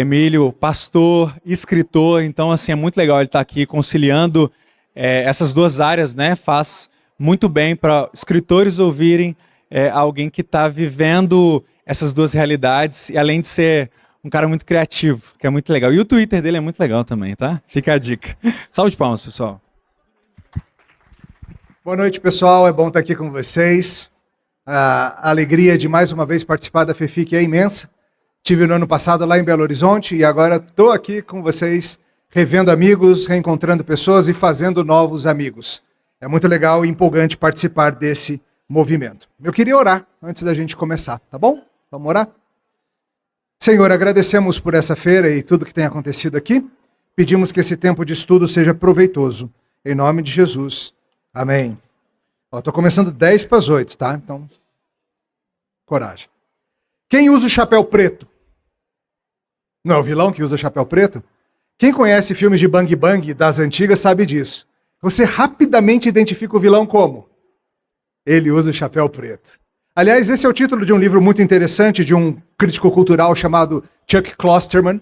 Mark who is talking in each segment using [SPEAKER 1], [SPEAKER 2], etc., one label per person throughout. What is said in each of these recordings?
[SPEAKER 1] Emílio, pastor, escritor, então assim é muito legal ele estar aqui conciliando essas duas áreas, né? Faz muito bem para escritores ouvirem alguém que está vivendo essas duas realidades e além de ser um cara muito criativo, que é muito legal. E o Twitter dele é muito legal também, tá? Fica a dica. Salve de palmas, pessoal.
[SPEAKER 2] Boa noite, pessoal. É bom estar aqui com vocês. A alegria de mais uma vez participar da FEFIC é imensa. Tive no ano passado lá em Belo Horizonte e agora estou aqui com vocês, revendo amigos, reencontrando pessoas e fazendo novos amigos. É muito legal e empolgante participar desse movimento. Eu queria orar antes da gente começar, tá bom? Vamos orar? Senhor, agradecemos por essa feira e tudo que tem acontecido aqui. Pedimos que esse tempo de estudo seja proveitoso. Em nome de Jesus. Amém. Estou começando 10 para as 8, tá? Então, coragem. Quem usa o chapéu preto? Não é o vilão que usa o chapéu preto? Quem conhece filmes de Bang Bang das antigas sabe disso. Você rapidamente identifica o vilão como? Ele usa o chapéu preto. Aliás, esse é o título de um livro muito interessante de um crítico cultural chamado Chuck Klosterman.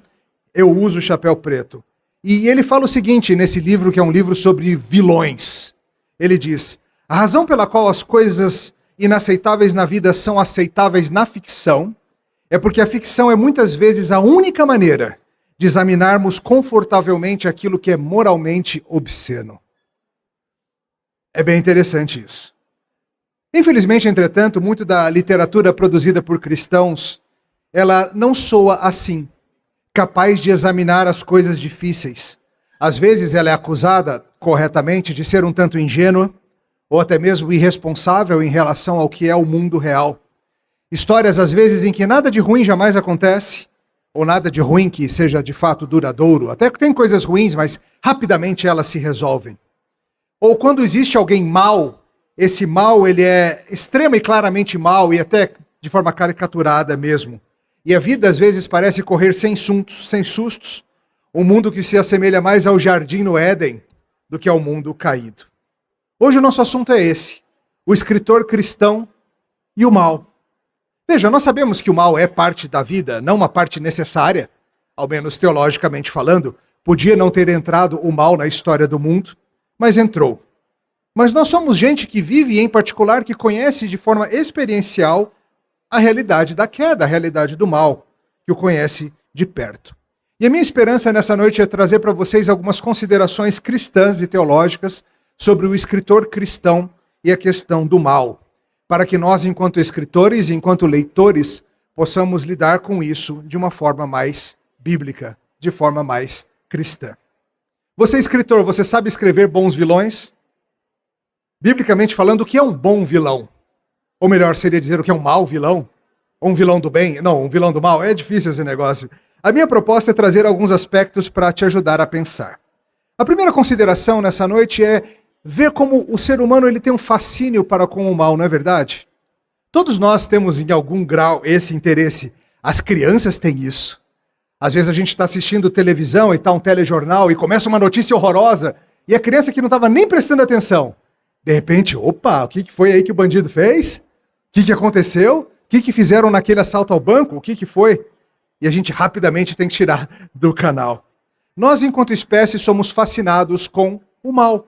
[SPEAKER 2] Eu uso o chapéu preto. E ele fala o seguinte nesse livro, que é um livro sobre vilões. Ele diz: a razão pela qual as coisas inaceitáveis na vida são aceitáveis na ficção é porque a ficção é muitas vezes a única maneira de examinarmos confortavelmente aquilo que é moralmente obsceno. É bem interessante isso. Infelizmente, entretanto, muito da literatura produzida por cristãos, ela não soa assim, capaz de examinar as coisas difíceis. Às vezes ela é acusada, corretamente, de ser um tanto ingênua, ou até mesmo irresponsável em relação ao que é o mundo real. Histórias, às vezes, em que nada de ruim jamais acontece, ou nada de ruim que seja de fato duradouro. Até que tem coisas ruins, mas rapidamente elas se resolvem. Ou quando existe alguém mau, esse mal ele é extrema e claramente mau, e até de forma caricaturada mesmo. E a vida, às vezes, parece correr sem sustos, um mundo que se assemelha mais ao jardim no Éden do que ao mundo caído. Hoje o nosso assunto é esse, o escritor cristão e o mal. Veja, nós sabemos que o mal é parte da vida, não uma parte necessária, ao menos teologicamente falando. Podia não ter entrado o mal na história do mundo, mas entrou. Mas nós somos gente que vive, e em particular que conhece de forma experiencial a realidade da queda, a realidade do mal, que o conhece de perto. E a minha esperança nessa noite é trazer para vocês algumas considerações cristãs e teológicas sobre o escritor cristão e a questão do mal, para que nós, enquanto escritores e enquanto leitores, possamos lidar com isso de uma forma mais bíblica, de forma mais cristã. Você, escritor, você sabe escrever bons vilões? Biblicamente falando, o que é um bom vilão? Ou melhor, seria dizer o que é um mau vilão? Ou um vilão do bem? Não, um vilão do mal? É difícil esse negócio. A minha proposta é trazer alguns aspectos para te ajudar a pensar. A primeira consideração nessa noite é ver como o ser humano ele tem um fascínio para com o mal, não é verdade? Todos nós temos em algum grau esse interesse. As crianças têm isso. Às vezes a gente está assistindo televisão e está um telejornal e começa uma notícia horrorosa e a criança que não estava nem prestando atenção, de repente, opa, o que foi aí que o bandido fez? O que aconteceu? O que fizeram naquele assalto ao banco? O que foi? E a gente rapidamente tem que tirar do canal. Nós, enquanto espécie, somos fascinados com o mal.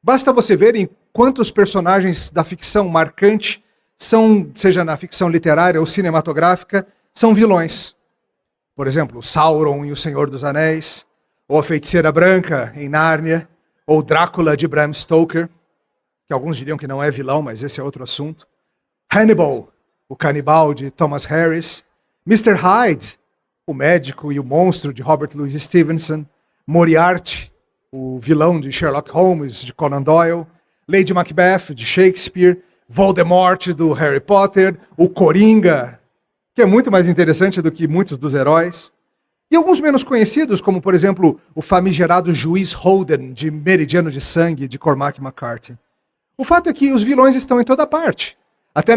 [SPEAKER 2] Basta você ver em quantos personagens da ficção marcante são, seja na ficção literária ou cinematográfica, são vilões. Por exemplo, Sauron em O Senhor dos Anéis, ou a Feiticeira Branca em Nárnia, ou Drácula de Bram Stoker, que alguns diriam que não é vilão, mas esse é outro assunto. Hannibal, o canibal de Thomas Harris, Mr. Hyde, o médico e o monstro de Robert Louis Stevenson, Moriarty, o vilão de Sherlock Holmes, de Conan Doyle, Lady Macbeth, de Shakespeare, Voldemort, do Harry Potter, o Coringa, que é muito mais interessante do que muitos dos heróis, e alguns menos conhecidos, como, por exemplo, o famigerado Juiz Holden, de Meridiano de Sangue, de Cormac McCarthy. O fato é que os vilões estão em toda parte. Até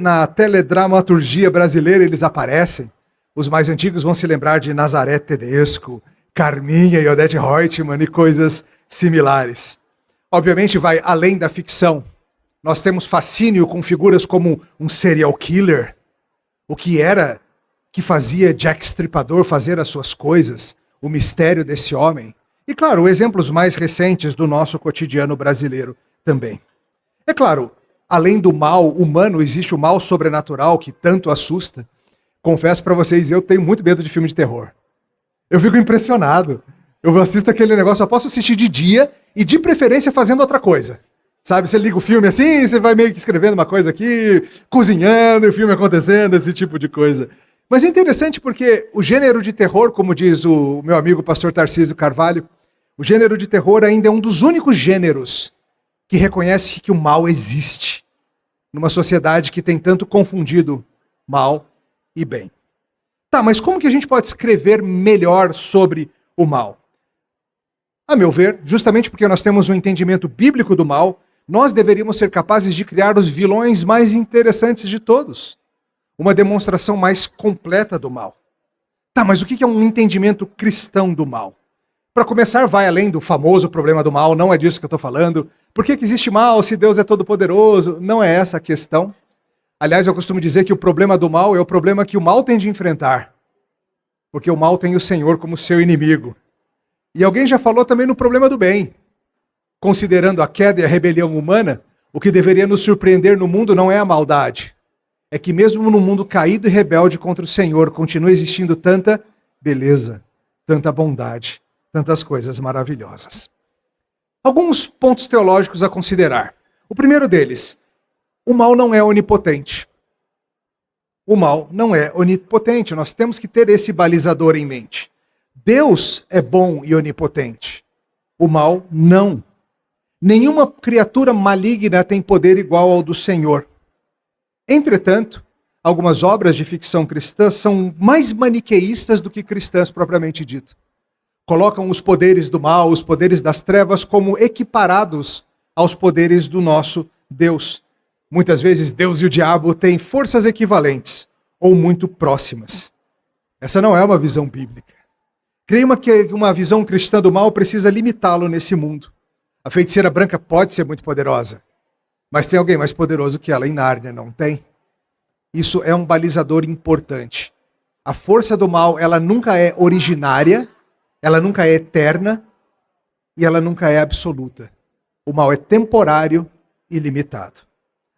[SPEAKER 2] na teledramaturgia brasileira eles aparecem. Os mais antigos vão se lembrar de Nazaré Tedesco, Carminha e Odete Reutemann e coisas similares. Obviamente vai além da ficção. Nós temos fascínio com figuras como um serial killer, o que era que fazia Jack Stripador fazer as suas coisas, o mistério desse homem. E, claro, exemplos mais recentes do nosso cotidiano brasileiro também. É claro, além do mal humano, existe o mal sobrenatural que tanto assusta. Confesso para vocês, eu tenho muito medo de filme de terror. Eu fico impressionado. Eu assisto aquele negócio, eu posso assistir de dia e de preferência fazendo outra coisa. Sabe, você liga o filme assim, você vai meio que escrevendo uma coisa aqui, cozinhando, o filme acontecendo, esse tipo de coisa. Mas é interessante porque o gênero de terror, como diz o meu amigo pastor Tarcísio Carvalho, o gênero de terror ainda é um dos únicos gêneros que reconhece que o mal existe numa sociedade que tem tanto confundido mal e bem. Tá, mas como que a gente pode escrever melhor sobre o mal? A meu ver, justamente porque nós temos um entendimento bíblico do mal, nós deveríamos ser capazes de criar os vilões mais interessantes de todos. Uma demonstração mais completa do mal. Tá, mas o que é um entendimento cristão do mal? Para começar, vai além do famoso problema do mal, não é disso que eu estou falando. Por que existe mal se Deus é todo-poderoso? Não é essa a questão. Aliás, eu costumo dizer que o problema do mal é o problema que o mal tem de enfrentar. Porque o mal tem o Senhor como seu inimigo. E alguém já falou também no problema do bem. Considerando a queda e a rebelião humana, o que deveria nos surpreender no mundo não é a maldade. É que mesmo no mundo caído e rebelde contra o Senhor, continua existindo tanta beleza, tanta bondade, tantas coisas maravilhosas. Alguns pontos teológicos a considerar. O primeiro deles, o mal não é onipotente. O mal não é onipotente, nós temos que ter esse balizador em mente. Deus é bom e onipotente. O mal não. Nenhuma criatura maligna tem poder igual ao do Senhor. Entretanto, algumas obras de ficção cristã são mais maniqueístas do que cristãs propriamente dito. Colocam os poderes do mal, os poderes das trevas, como equiparados aos poderes do nosso Deus. Muitas vezes Deus e o diabo têm forças equivalentes ou muito próximas. Essa não é uma visão bíblica. Creio que uma visão cristã do mal precisa limitá-lo nesse mundo. A feiticeira branca pode ser muito poderosa, mas tem alguém mais poderoso que ela em Nárnia, não tem? Isso é um balizador importante. A força do mal, ela nunca é originária, ela nunca é eterna e ela nunca é absoluta. O mal é temporário e limitado.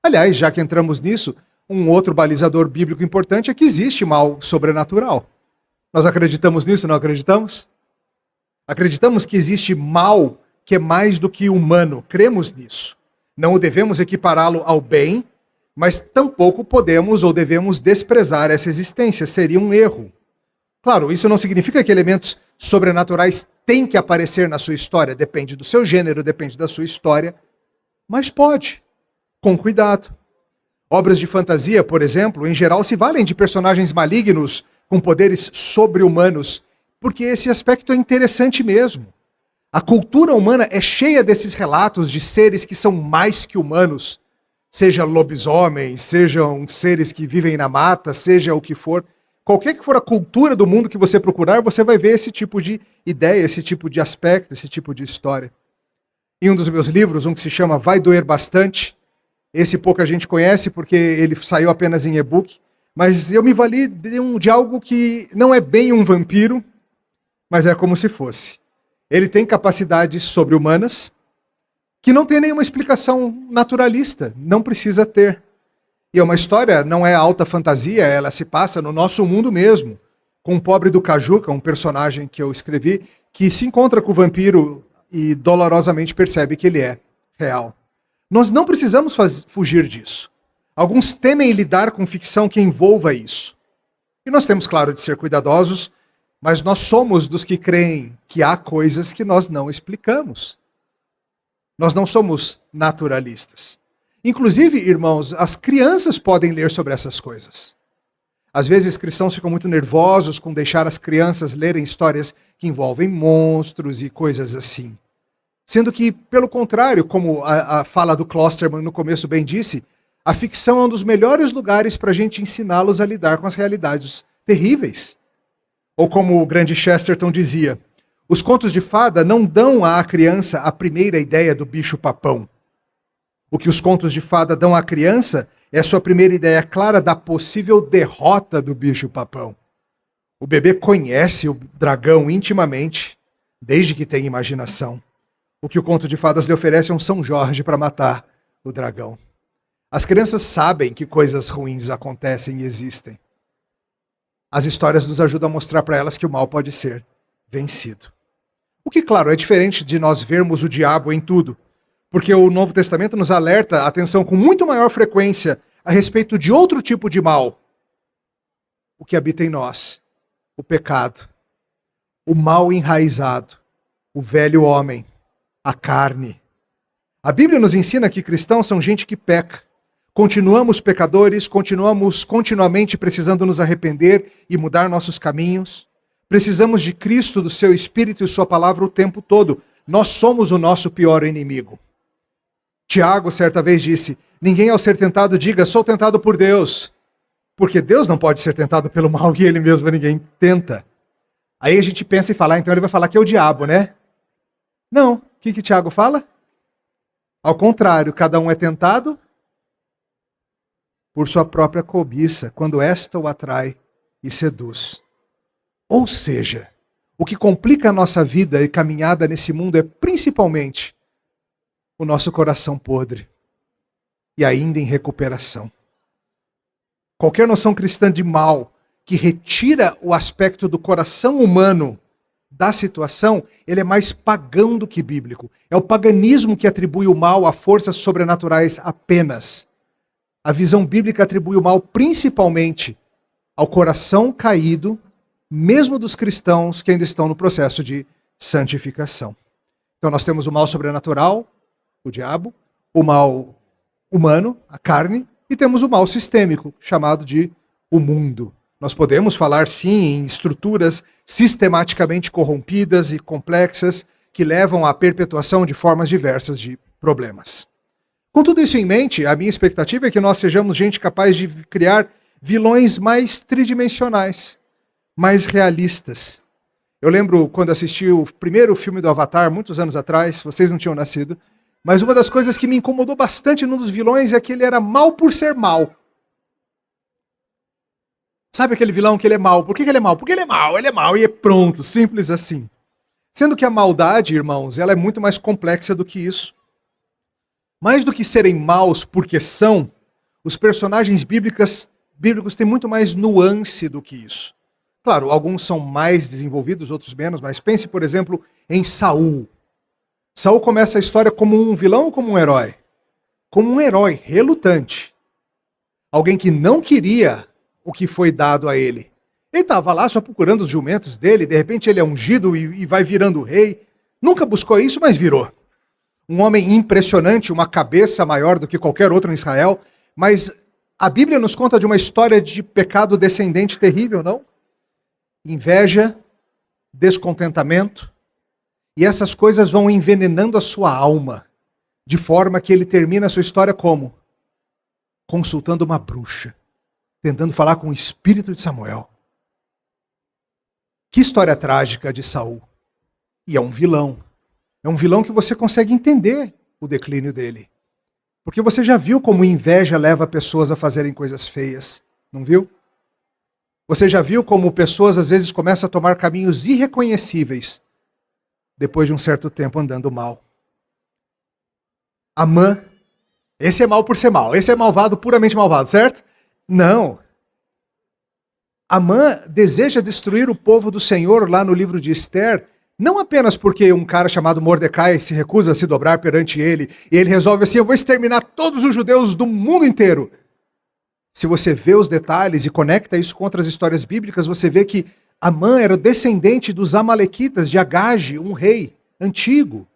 [SPEAKER 2] Aliás, já que entramos nisso, um outro balizador bíblico importante é que existe mal sobrenatural. Nós acreditamos nisso, não acreditamos? Acreditamos que existe mal que é mais do que humano. Cremos nisso. Não devemos equipará-lo ao bem, mas tampouco podemos ou devemos desprezar essa existência. Seria um erro. Claro, isso não significa que elementos sobrenaturais têm que aparecer na sua história. Depende do seu gênero, depende da sua história. Mas pode, com cuidado. Obras de fantasia, por exemplo, em geral se valem de personagens malignos com poderes sobre-humanos, porque esse aspecto é interessante mesmo. A cultura humana é cheia desses relatos de seres que são mais que humanos, seja lobisomens, sejam seres que vivem na mata, seja o que for. Qualquer que for a cultura do mundo que você procurar, você vai ver esse tipo de ideia, esse tipo de aspecto, esse tipo de história. Em um dos meus livros, um que se chama Vai Doer Bastante, esse pouca gente conhece porque ele saiu apenas em e-book, mas eu me vali de algo que não é bem um vampiro, mas é como se fosse. Ele tem capacidades sobre-humanas que não tem nenhuma explicação naturalista, não precisa ter. E é uma história, não é alta fantasia, ela se passa no nosso mundo mesmo, com o pobre do Cajuca, um personagem que eu escrevi, que se encontra com o vampiro e dolorosamente percebe que ele é real. Nós não precisamos fugir disso. Alguns temem lidar com ficção que envolva isso. E nós temos, claro, de ser cuidadosos, mas nós somos dos que creem que há coisas que nós não explicamos. Nós não somos naturalistas. Inclusive, irmãos, as crianças podem ler sobre essas coisas. Às vezes, cristãos ficam muito nervosos com deixar as crianças lerem histórias que envolvem monstros e coisas assim. Sendo que, pelo contrário, como a fala do Klosterman no começo bem disse, a ficção é um dos melhores lugares para a gente ensiná-los a lidar com as realidades terríveis. Ou como o grande Chesterton dizia, os contos de fada não dão à criança a primeira ideia do bicho-papão. O que os contos de fada dão à criança é a sua primeira ideia clara da possível derrota do bicho-papão. O bebê conhece o dragão intimamente, desde que tem imaginação. O que o conto de fadas lhe oferece é um São Jorge para matar o dragão. As crianças sabem que coisas ruins acontecem e existem. As histórias nos ajudam a mostrar para elas que o mal pode ser vencido. O que, claro, é diferente de nós vermos o diabo em tudo, porque o Novo Testamento nos alerta a atenção com muito maior frequência a respeito de outro tipo de mal, o que habita em nós, o pecado, o mal enraizado, o velho homem, a carne. A Bíblia nos ensina que cristãos são gente que peca. Continuamos pecadores, continuamos continuamente precisando nos arrepender e mudar nossos caminhos. Precisamos de Cristo, do seu Espírito e sua palavra o tempo todo. Nós somos o nosso pior inimigo. Tiago certa vez disse, ninguém ao ser tentado diga, sou tentado por Deus. Porque Deus não pode ser tentado pelo mal e ele mesmo ninguém tenta. Aí a gente pensa e fala, então ele vai falar que é o diabo, né? Não. O que Tiago fala? Ao contrário, cada um é tentado por sua própria cobiça, quando esta o atrai e seduz. Ou seja, o que complica a nossa vida e caminhada nesse mundo é principalmente o nosso coração podre e ainda em recuperação. Qualquer noção cristã de mal que retira o aspecto do coração humano da situação, ele é mais pagão do que bíblico. É o paganismo que atribui o mal a forças sobrenaturais apenas. A visão bíblica atribui o mal principalmente ao coração caído, mesmo dos cristãos que ainda estão no processo de santificação. Então nós temos o mal sobrenatural, o diabo, o mal humano, a carne, e temos o mal sistêmico, chamado de o mundo. Nós podemos falar, sim, em estruturas sistematicamente corrompidas e complexas que levam à perpetuação de formas diversas de problemas. Com tudo isso em mente, a minha expectativa é que nós sejamos gente capaz de criar vilões mais tridimensionais, mais realistas. Eu lembro quando assisti o primeiro filme do Avatar, muitos anos atrás, vocês não tinham nascido, mas uma das coisas que me incomodou bastante num dos vilões é que ele era mal por ser mal. Sabe aquele vilão que ele é mau? Por que ele é mau? Porque ele é mau e é pronto, simples assim. Sendo que a maldade, irmãos, ela é muito mais complexa do que isso. Mais do que serem maus porque são, os personagens bíblicos têm muito mais nuance do que isso. Claro, alguns são mais desenvolvidos, outros menos, mas pense, por exemplo, em Saul. Saul começa a história como um vilão ou como um herói? Como um herói relutante. Alguém que não queria o que foi dado a ele. Ele estava lá só procurando os jumentos dele, de repente ele é ungido e vai virando rei. Nunca buscou isso, mas virou. Um homem impressionante, uma cabeça maior do que qualquer outro em Israel, mas a Bíblia nos conta de uma história de pecado descendente terrível, não? Inveja, descontentamento, e essas coisas vão envenenando a sua alma, de forma que ele termina a sua história como? Consultando uma bruxa, tentando falar com o espírito de Samuel. Que história trágica de Saul. E é um vilão. É um vilão que você consegue entender o declínio dele. Porque você já viu como inveja leva pessoas a fazerem coisas feias, não viu? Você já viu como pessoas às vezes começam a tomar caminhos irreconhecíveis depois de um certo tempo andando mal. Amã, esse é mal por ser mal, esse é malvado, puramente malvado, certo? Não. Amã deseja destruir o povo do Senhor lá no livro de Esther, não apenas porque um cara chamado Mordecai se recusa a se dobrar perante ele, e ele resolve assim, eu vou exterminar todos os judeus do mundo inteiro. Se você vê os detalhes e conecta isso com outras histórias bíblicas, você vê que Amã era o descendente dos amalequitas, de Agage, um rei antigo.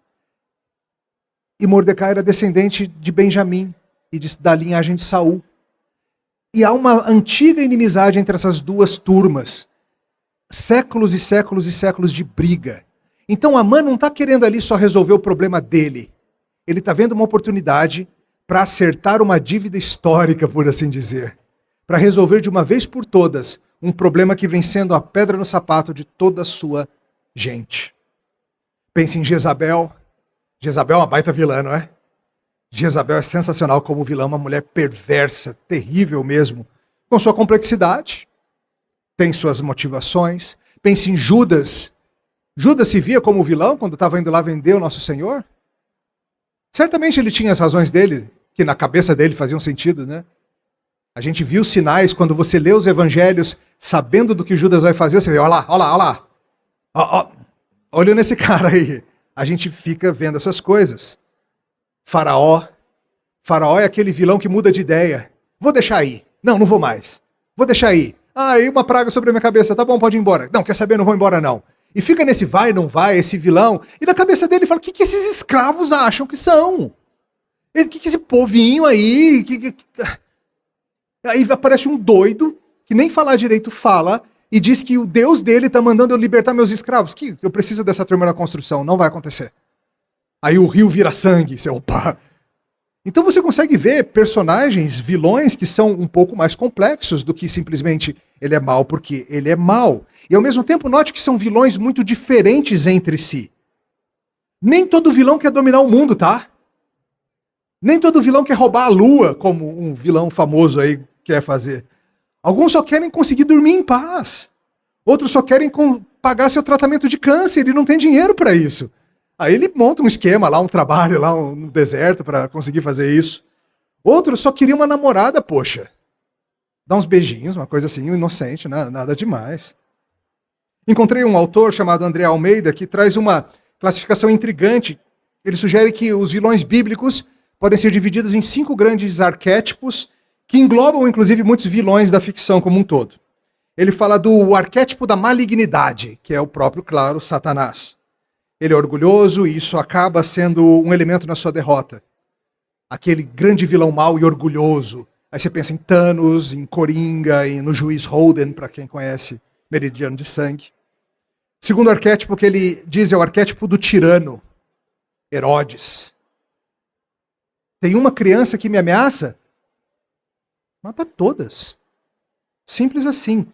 [SPEAKER 2] E Mordecai era descendente de Benjamim e da linhagem de Saul. E há uma antiga inimizade entre essas duas turmas. Séculos e séculos e séculos de briga. Então Amã não está querendo ali só resolver o problema dele. Ele está vendo uma oportunidade para acertar uma dívida histórica, por assim dizer. Para resolver de uma vez por todas um problema que vem sendo a pedra no sapato de toda a sua gente. Pense em Jezabel. Jezabel é uma baita vilã, não é? Jezabel é sensacional como vilã, uma mulher perversa, terrível mesmo, com sua complexidade. tem suas motivações. Pense em Judas. Judas se via como vilão quando estava indo lá vender o nosso Senhor? Certamente ele tinha as razões dele, que na cabeça dele faziam sentido, né? A gente viu sinais quando você lê os evangelhos, sabendo do que Judas vai fazer, você vê, olha lá, olha lá, olha lá. Olha nesse cara aí. A gente fica vendo essas coisas. Faraó. Faraó é aquele vilão que muda de ideia. Vou deixar aí. Não, não vou mais. Vou deixar aí. Aí uma praga sobre a minha cabeça. Tá bom, pode ir embora. Não, quer saber? Não vou embora não. E fica nesse vai, não vai, esse vilão. E na cabeça dele fala, o que esses escravos acham que são? O que esse povinho aí... Aí aparece um doido, que nem falar direito fala, e diz que o Deus dele tá mandando eu libertar meus escravos. Que eu preciso dessa turma na construção, não vai acontecer. Aí o rio vira sangue, seu opa. Então você consegue ver personagens, vilões que são um pouco mais complexos do que simplesmente ele é mau porque ele é mau. E ao mesmo tempo note que são vilões muito diferentes entre si. Nem todo vilão quer dominar o mundo, tá? Nem todo vilão quer roubar a lua, como um vilão famoso aí quer fazer. Alguns só querem conseguir dormir em paz. Outros só querem pagar seu tratamento de câncer e não tem dinheiro para isso. Aí ele monta um esquema lá, um trabalho lá no deserto para conseguir fazer isso. Outros só queriam uma namorada, poxa. Dá uns beijinhos, uma coisa assim, inocente, nada demais. Encontrei um autor chamado André Almeida que traz uma classificação intrigante. Ele sugere que os vilões bíblicos podem ser divididos em 5 grandes arquétipos que englobam, inclusive, muitos vilões da ficção como um todo. Ele fala do arquétipo da malignidade, que é o próprio, claro, Satanás. Ele é orgulhoso e isso acaba sendo um elemento na sua derrota. Aquele grande vilão mau e orgulhoso. Aí você pensa em Thanos, em Coringa, e no juiz Holden, para quem conhece Meridiano de Sangue. Segundo arquétipo que ele diz é o arquétipo do tirano, Herodes. Tem uma criança que me ameaça? Mata todas. Simples assim.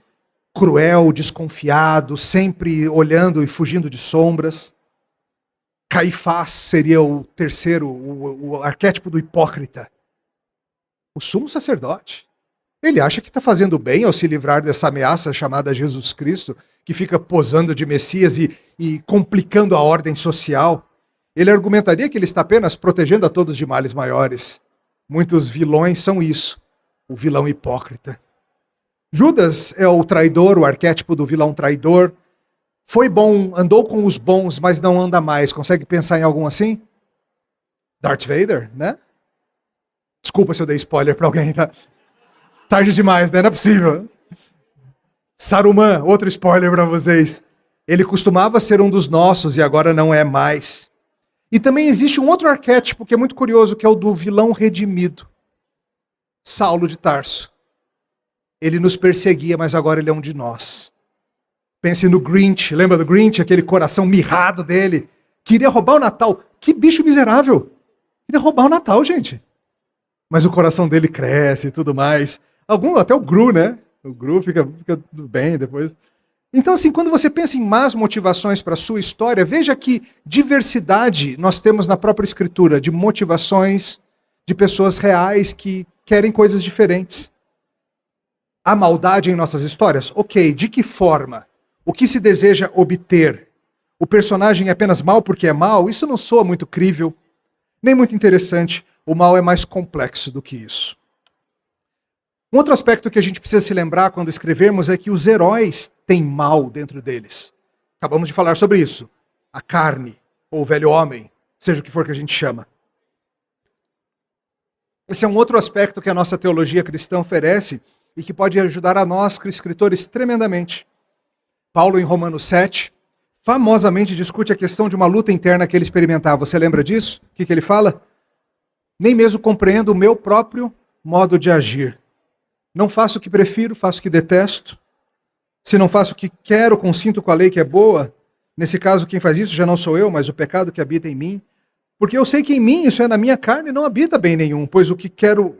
[SPEAKER 2] Cruel, desconfiado, sempre olhando e fugindo de sombras. Caifás seria o terceiro, o arquétipo do hipócrita. O sumo sacerdote. Ele acha que está fazendo bem ao se livrar dessa ameaça chamada Jesus Cristo, que fica posando de Messias e complicando a ordem social. Ele argumentaria que ele está apenas protegendo a todos de males maiores. Muitos vilões são isso. O vilão hipócrita. Judas é o traidor, o arquétipo do vilão traidor. Foi bom, andou com os bons, mas não anda mais. Consegue pensar em algum assim? Darth Vader, né? Desculpa se eu dei spoiler pra alguém, tá? Tarde demais, né? Não é possível. Saruman, outro spoiler pra vocês. Ele costumava ser um dos nossos e agora não é mais. E também existe um outro arquétipo que é muito curioso, que é o do vilão redimido. Saulo de Tarso. Ele nos perseguia, mas agora ele é um de nós. Pense no Grinch, lembra do Grinch? Aquele coração mirrado dele. Queria roubar o Natal. Que bicho miserável. Queria roubar o Natal, gente. Mas o coração dele cresce e tudo mais. Até o Gru, né? O Gru fica tudo bem depois. Então, assim, quando você pensa em más motivações para a sua história, veja que diversidade nós temos na própria Escritura, de motivações de pessoas reais que querem coisas diferentes. Há maldade em nossas histórias? Ok, de que forma? O que se deseja obter? O personagem é apenas mal porque é mal? Isso não soa muito crível, nem muito interessante. O mal é mais complexo do que isso. Um outro aspecto que a gente precisa se lembrar quando escrevermos é que os heróis têm mal dentro deles. Acabamos de falar sobre isso. A carne, ou o velho homem, seja o que for que a gente chama. Esse é um outro aspecto que a nossa teologia cristã oferece e que pode ajudar a nós, escritores, tremendamente. Paulo, em Romanos 7, famosamente discute a questão de uma luta interna que ele experimentava. Você lembra disso? O que ele fala? Nem mesmo compreendo o meu próprio modo de agir. Não faço o que prefiro, faço o que detesto. Se não faço o que quero, consinto com a lei que é boa. Nesse caso, quem faz isso já não sou eu, mas o pecado que habita em mim. Porque eu sei que em mim, isso é na minha carne, não habita bem nenhum, pois o que quero,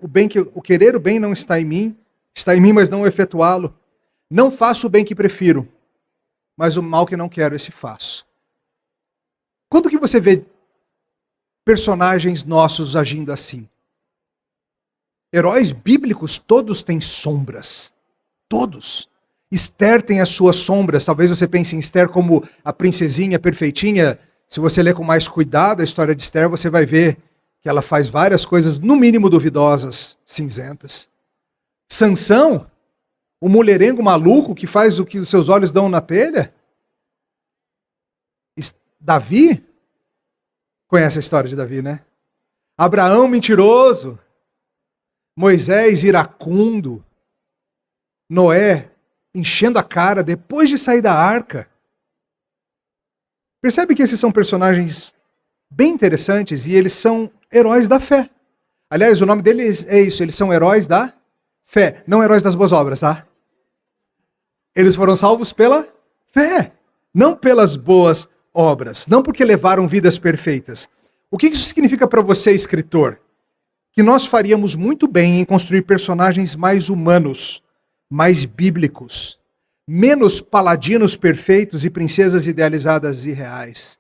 [SPEAKER 2] o querer o bem não está em mim, mas não o efetuá-lo. Não faço o bem que prefiro, mas o mal que não quero, esse faço. Quando que você vê personagens nossos agindo assim? Heróis bíblicos, todos têm sombras. Todos. Esther tem as suas sombras. Talvez você pense em Esther como a princesinha perfeitinha. Se você ler com mais cuidado a história de Esther, você vai ver que ela faz várias coisas, no mínimo duvidosas, cinzentas. Sansão, o mulherengo maluco que faz o que os seus olhos dão na telha. Davi, conhece a história de Davi, né? Abraão, mentiroso. Moisés, iracundo. Noé, enchendo a cara depois de sair da arca. Percebe que esses são personagens bem interessantes e eles são heróis da fé. Aliás, o nome deles é isso, eles são heróis da fé, não heróis das boas obras, tá? Eles foram salvos pela fé, não pelas boas obras, não porque levaram vidas perfeitas. O que isso significa para você, escritor? Que nós faríamos muito bem em construir personagens mais humanos, mais bíblicos, menos paladinos perfeitos e princesas idealizadas e reais.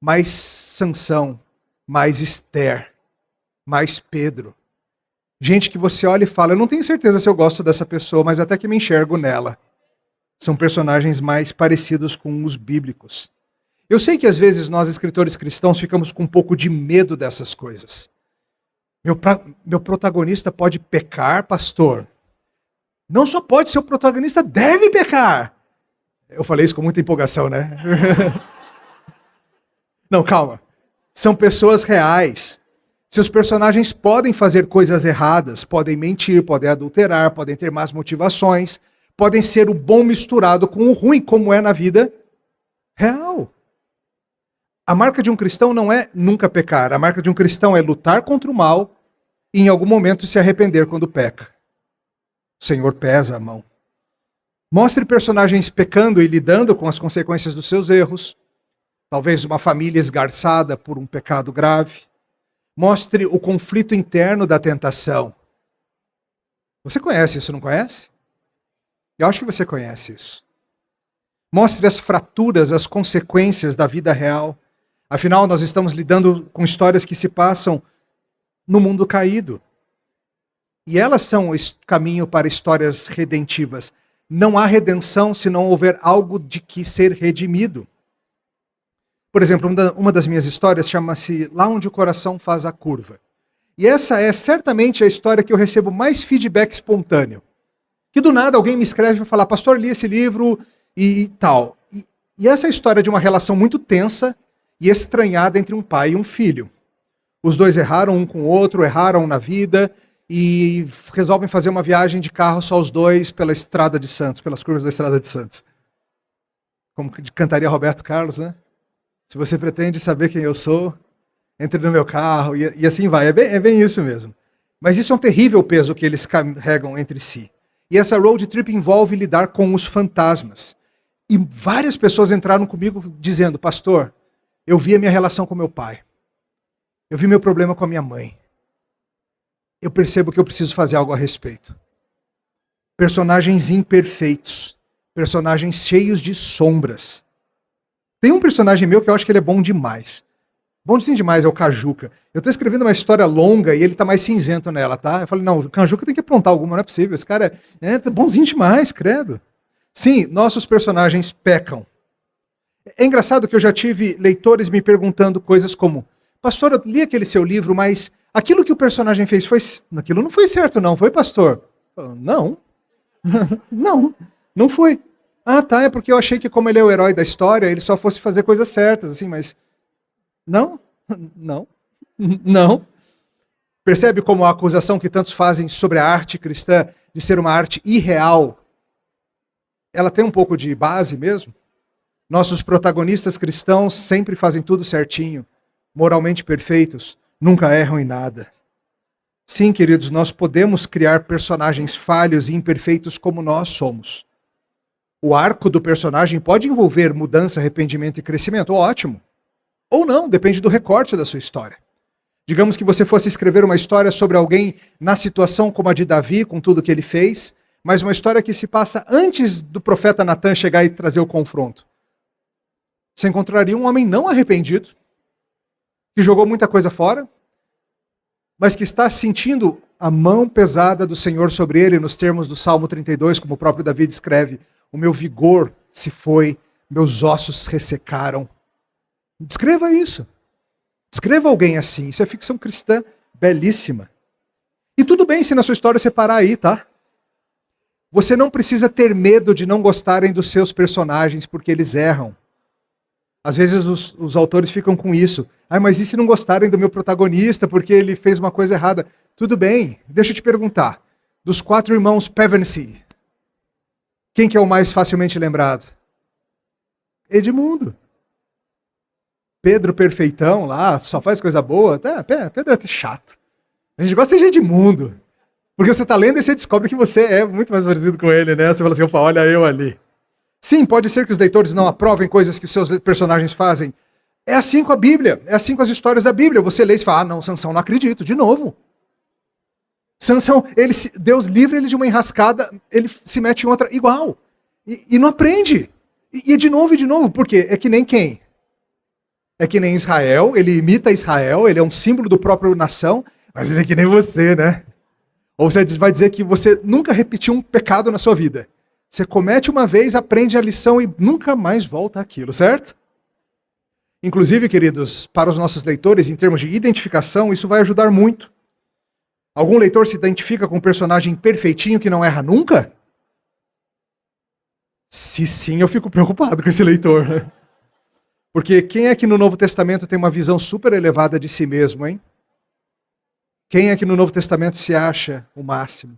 [SPEAKER 2] Mais Sansão, mais Esther, mais Pedro. Gente que você olha e fala, eu não tenho certeza se eu gosto dessa pessoa, mas até que me enxergo nela. São personagens mais parecidos com os bíblicos. Eu sei que às vezes nós, escritores cristãos, ficamos com um pouco de medo dessas coisas. Meu protagonista pode pecar, pastor. Não só pode, seu protagonista deve pecar. Eu falei isso com muita empolgação, né? Não, calma. São pessoas reais. Seus personagens podem fazer coisas erradas, podem mentir, podem adulterar, podem ter más motivações, podem ser o bom misturado com o ruim, como é na vida real. A marca de um cristão não é nunca pecar. A marca de um cristão é lutar contra o mal e em algum momento se arrepender quando peca. O Senhor pesa a mão. Mostre personagens pecando e lidando com as consequências dos seus erros. Talvez uma família esgarçada por um pecado grave. Mostre o conflito interno da tentação. Você conhece isso, não conhece? Eu acho que você conhece isso. Mostre as fraturas, as consequências da vida real. Afinal, nós estamos lidando com histórias que se passam no mundo caído. E elas são o caminho para histórias redentivas. Não há redenção se não houver algo de que ser redimido. Por exemplo, uma das minhas histórias chama-se Lá Onde o Coração Faz a Curva. E essa é certamente a história que eu recebo mais feedback espontâneo. Que do nada alguém me escreve e fala, pastor, li esse livro e tal. E essa é a história de uma relação muito tensa e estranhada entre um pai e um filho. Os dois erraram um com o outro, erraram na vida e resolvem fazer uma viagem de carro só os dois pela Estrada de Santos, pelas curvas da Estrada de Santos. Como cantaria Roberto Carlos, né? Se você pretende saber quem eu sou, entre no meu carro, e assim vai. É bem isso mesmo. Mas isso é um terrível peso que eles carregam entre si. E essa road trip envolve lidar com os fantasmas. E várias pessoas entraram comigo dizendo, pastor, eu vi a minha relação com meu pai. Eu vi meu problema com a minha mãe. Eu percebo que eu preciso fazer algo a respeito. Personagens imperfeitos. Personagens cheios de sombras. Tem um personagem meu que eu acho que ele é bom demais. Bom sim demais, é o Cajuca. Eu estou escrevendo uma história longa e ele está mais cinzento nela, tá? Eu falei, não, o Cajuca tem que aprontar alguma, não é possível. Esse cara é bonzinho demais, credo. Sim, nossos personagens pecam. É engraçado que eu já tive leitores me perguntando coisas como, pastor, eu li aquele seu livro, mas aquilo que o personagem fez, aquilo não foi certo não, foi, pastor? Não. não foi. Ah, tá, é porque eu achei que como ele é o herói da história, ele só fosse fazer coisas certas, assim, mas... Não. Percebe como a acusação que tantos fazem sobre a arte cristã de ser uma arte irreal, ela tem um pouco de base mesmo? Nossos protagonistas cristãos sempre fazem tudo certinho, moralmente perfeitos, nunca erram em nada. Sim, queridos, nós podemos criar personagens falhos e imperfeitos como nós somos. O arco do personagem pode envolver mudança, arrependimento e crescimento, ótimo. Ou não, depende do recorte da sua história. Digamos que você fosse escrever uma história sobre alguém na situação como a de Davi, com tudo que ele fez, mas uma história que se passa antes do profeta Natan chegar e trazer o confronto. Você encontraria um homem não arrependido, que jogou muita coisa fora, mas que está sentindo a mão pesada do Senhor sobre ele, nos termos do Salmo 32, como o próprio Davi escreve, o meu vigor se foi, meus ossos ressecaram. Descreva isso. Escreva alguém assim. Isso é ficção cristã belíssima. E tudo bem se na sua história você parar aí, tá? Você não precisa ter medo de não gostarem dos seus personagens porque eles erram. Às vezes os autores ficam com isso. Mas e se não gostarem do meu protagonista porque ele fez uma coisa errada? Tudo bem, deixa eu te perguntar. Dos 4 irmãos Pevensey, quem que é o mais facilmente lembrado? Edmundo. Pedro perfeitão lá, só faz coisa boa. Pedro é até chato. A gente gosta de Edmundo. Porque você está lendo e você descobre que você é muito mais parecido com ele, né? Você fala assim, olha eu ali. Sim, pode ser que os leitores não aprovem coisas que os seus personagens fazem. É assim com a Bíblia, é assim com as histórias da Bíblia. Você lê e fala, não, Sansão, não acredito, de novo. Sansão, Deus livra ele de uma enrascada, ele se mete em outra igual. E não aprende. E de novo, por quê? É que nem quem? É que nem Israel, ele imita Israel, ele é um símbolo do próprio nação, mas ele é que nem você, né? Ou você vai dizer que você nunca repetiu um pecado na sua vida. Você comete uma vez, aprende a lição e nunca mais volta àquilo, certo? Inclusive, queridos, para os nossos leitores, em termos de identificação, isso vai ajudar muito. Algum leitor se identifica com um personagem perfeitinho que não erra nunca? Se sim, eu fico preocupado com esse leitor. Porque quem é que no Novo Testamento tem uma visão super elevada de si mesmo, hein? Quem é que no Novo Testamento se acha o máximo?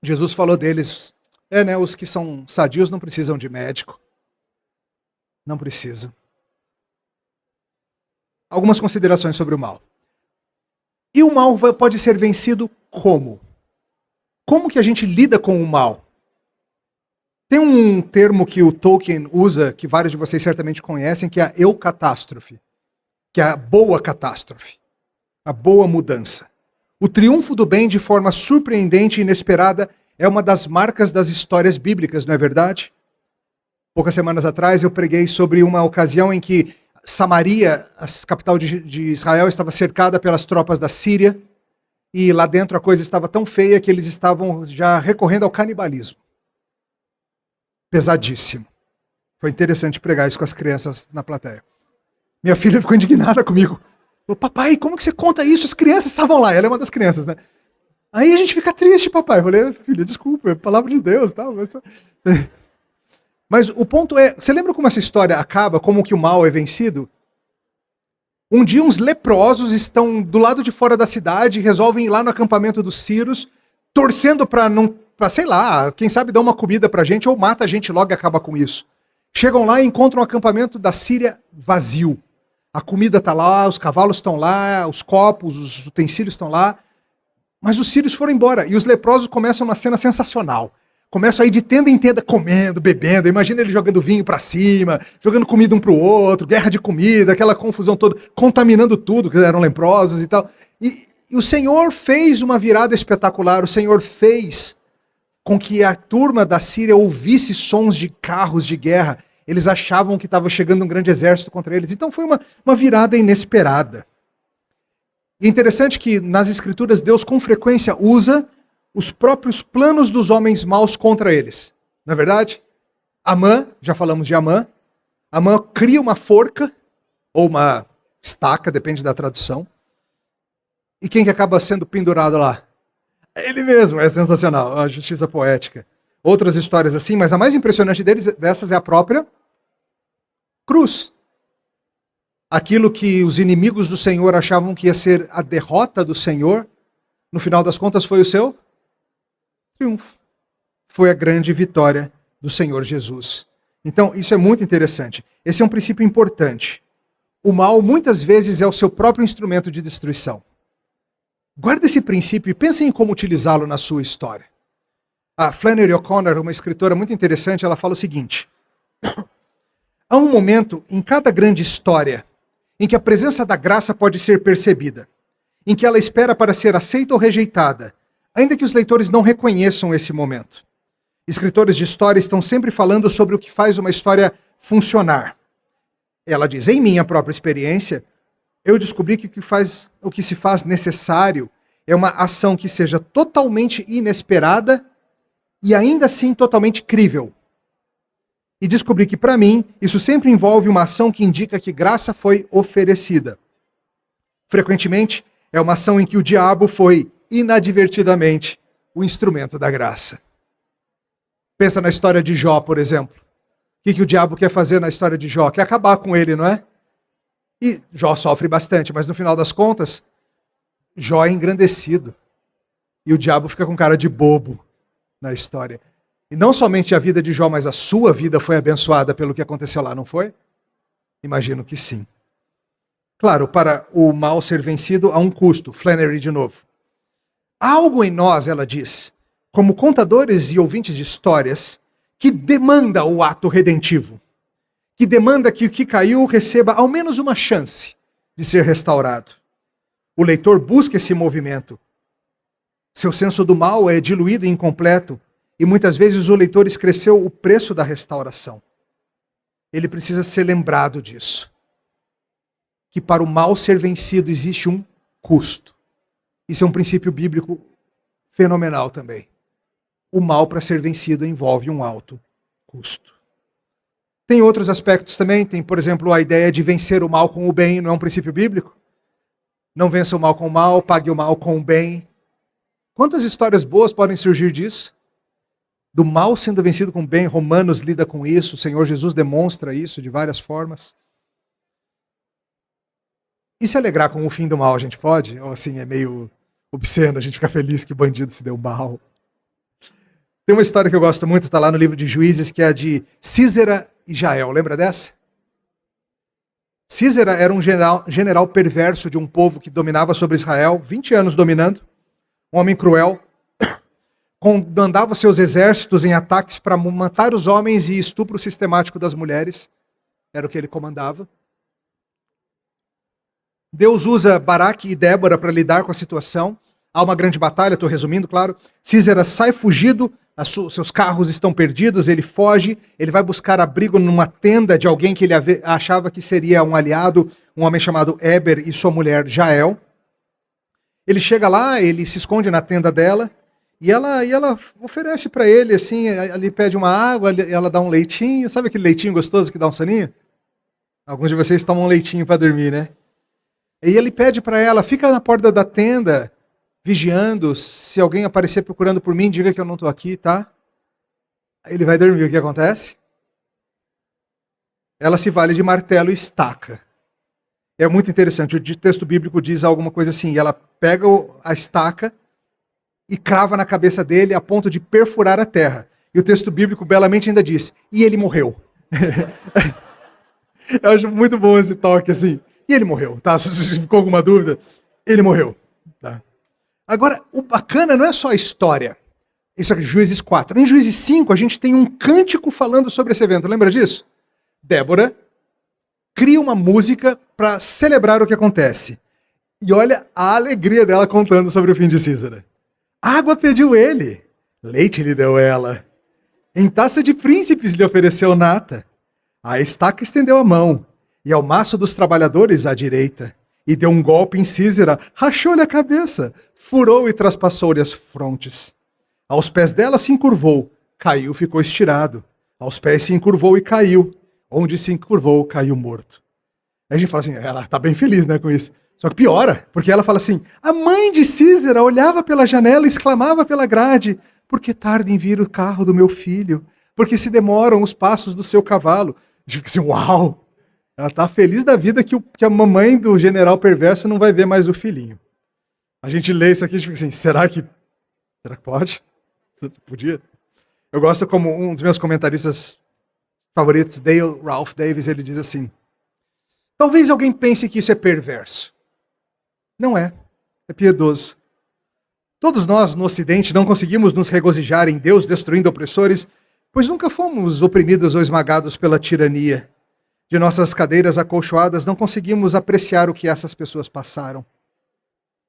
[SPEAKER 2] Jesus falou deles, os que são sadios não precisam de médico. Não precisam. Algumas considerações sobre o mal. E o mal pode ser vencido como? Como que a gente lida com o mal? Tem um termo que o Tolkien usa, que vários de vocês certamente conhecem, que é a eucatástrofe, que é a boa catástrofe, a boa mudança. O triunfo do bem de forma surpreendente e inesperada é uma das marcas das histórias bíblicas, não é verdade? Poucas semanas atrás eu preguei sobre uma ocasião em que Samaria, a capital de Israel, estava cercada pelas tropas da Síria, e lá dentro a coisa estava tão feia que eles estavam já recorrendo ao canibalismo. Pesadíssimo. Foi interessante pregar isso com as crianças na plateia. Minha filha ficou indignada comigo. Falou, papai, como que você conta isso? As crianças estavam lá. Ela é uma das crianças, né? Aí a gente fica triste, papai. Eu falei, filha, desculpa, é palavra de Deus. Tal. Mas o ponto é, você lembra como essa história acaba? Como que o mal é vencido? Um dia uns leprosos estão do lado de fora da cidade e resolvem ir lá no acampamento dos Círios, torcendo para sei lá, quem sabe dar uma comida pra gente ou mata a gente logo e acaba com isso. Chegam lá e encontram um acampamento da Síria vazio. A comida está lá, os cavalos estão lá, os copos, os utensílios estão lá, mas os sírios foram embora e os leprosos começam uma cena sensacional. Começam a ir de tenda em tenda comendo, bebendo, imagina ele jogando vinho para cima, jogando comida um para o outro, guerra de comida, aquela confusão toda, contaminando tudo, que eram leprosos e tal. E o Senhor fez uma virada espetacular, o Senhor fez com que a turma da Síria ouvisse sons de carros de guerra. Eles achavam que estava chegando um grande exército contra eles. Então foi uma virada inesperada. E é interessante que nas Escrituras Deus com frequência usa os próprios planos dos homens maus contra eles. Não é verdade? Amã, já falamos de Amã. Amã cria uma forca, ou uma estaca, depende da tradução. E quem que acaba sendo pendurado lá? Ele mesmo, é sensacional, a justiça poética. Outras histórias assim, mas a mais impressionante dessas é a própria cruz. Aquilo que os inimigos do Senhor achavam que ia ser a derrota do Senhor, no final das contas foi o seu triunfo. Foi a grande vitória do Senhor Jesus. Então, isso é muito interessante. Esse é um princípio importante. O mal, muitas vezes, é o seu próprio instrumento de destruição. Guarda esse princípio e pense em como utilizá-lo na sua história. A Flannery O'Connor, uma escritora muito interessante, ela fala o seguinte: há um momento em cada grande história em que a presença da graça pode ser percebida, em que ela espera para ser aceita ou rejeitada, ainda que os leitores não reconheçam esse momento. Escritores de história estão sempre falando sobre o que faz uma história funcionar. Ela diz, em minha própria experiência, eu descobri que o que se faz necessário é uma ação que seja totalmente inesperada e ainda assim totalmente crível. E descobri que, para mim, isso sempre envolve uma ação que indica que graça foi oferecida. Frequentemente, é uma ação em que o diabo foi, inadvertidamente, o instrumento da graça. Pensa na história de Jó, por exemplo. O que o diabo quer fazer na história de Jó? Quer acabar com ele, não é? E Jó sofre bastante, mas no final das contas, Jó é engrandecido. E o diabo fica com cara de bobo na história. E não somente a vida de Jó, mas a sua vida foi abençoada pelo que aconteceu lá, não foi? Imagino que sim. Claro, para o mal ser vencido há um custo. Flannery de novo. Há algo em nós, ela diz, como contadores e ouvintes de histórias, que demanda o ato redentivo. Que demanda que o que caiu receba ao menos uma chance de ser restaurado. O leitor busca esse movimento. Seu senso do mal é diluído e incompleto, e muitas vezes o leitor esqueceu o preço da restauração. Ele precisa ser lembrado disso. Que para o mal ser vencido existe um custo. Isso é um princípio bíblico fenomenal também. O mal para ser vencido envolve um alto custo. Tem outros aspectos também, tem, por exemplo, a ideia de vencer o mal com o bem, não é um princípio bíblico? Não vença o mal com o mal, pague o mal com o bem. Quantas histórias boas podem surgir disso? Do mal sendo vencido com o bem, Romanos lida com isso, o Senhor Jesus demonstra isso de várias formas. E se alegrar com o fim do mal, a gente pode? Ou assim, é meio obsceno, a gente fica feliz que o bandido se deu mal. Tem uma história que eu gosto muito, está lá no livro de Juízes, que é a de Sísera e Jael. Lembra dessa? Sísera era um general perverso de um povo que dominava sobre Israel, 20 anos dominando, um homem cruel, comandava seus exércitos em ataques para matar os homens e estupro sistemático das mulheres. Era o que ele comandava. Deus usa Baraque e Débora para lidar com a situação. Há uma grande batalha, estou resumindo, claro. Sísera sai fugido, seus carros estão perdidos, ele foge, ele vai buscar abrigo numa tenda de alguém que ele achava que seria um aliado, um homem chamado Eber e sua mulher Jael. Ele chega lá, ele se esconde na tenda dela, e ela oferece para ele, assim, ele pede uma água, ela dá um leitinho, sabe aquele leitinho gostoso que dá um soninho? Alguns de vocês tomam um leitinho para dormir, né? E ele pede para ela, fica na porta da tenda, vigiando, se alguém aparecer procurando por mim, diga que eu não estou aqui, tá? Ele vai dormir, o que acontece? Ela se vale de martelo e estaca. É muito interessante, o texto bíblico diz alguma coisa assim, ela pega a estaca e crava na cabeça dele a ponto de perfurar a terra. E o texto bíblico belamente ainda diz, e ele morreu. Eu acho muito bom esse toque, assim. E ele morreu, tá? Se ficou alguma dúvida, ele morreu. Tá? Agora, o bacana não é só a história. Isso é Juízes 4. Em Juízes 5, a gente tem um cântico falando sobre esse evento. Lembra disso? Débora cria uma música para celebrar o que acontece. E olha a alegria dela contando sobre o fim de Sísera. Água pediu ele, leite lhe deu ela. Em taça de príncipes lhe ofereceu nata. A estaca estendeu a mão, e ao maço dos trabalhadores à direita. E deu um golpe em Sísera, rachou-lhe a cabeça, furou e traspassou-lhe as frontes. Aos pés dela se encurvou, caiu, ficou estirado. Aos pés se encurvou e caiu. Onde se encurvou, caiu morto. Aí a gente fala assim, ela está bem feliz, né, com isso. Só que piora, porque ela fala assim, a mãe de Sísera olhava pela janela e exclamava pela grade, por que tarda em vir o carro do meu filho? Porque se demoram os passos do seu cavalo. A gente fica assim, uau! Ela está feliz da vida que a mamãe do general perverso não vai ver mais o filhinho. A gente lê isso aqui e fica assim, será que pode? Podia? Eu gosto como um dos meus comentaristas favoritos, Dale Ralph Davis, ele diz assim, talvez alguém pense que isso é perverso. Não é. É piedoso. Todos nós, no Ocidente, não conseguimos nos regozijar em Deus destruindo opressores, pois nunca fomos oprimidos ou esmagados pela tirania. De nossas cadeiras acolchoadas, não conseguimos apreciar o que essas pessoas passaram.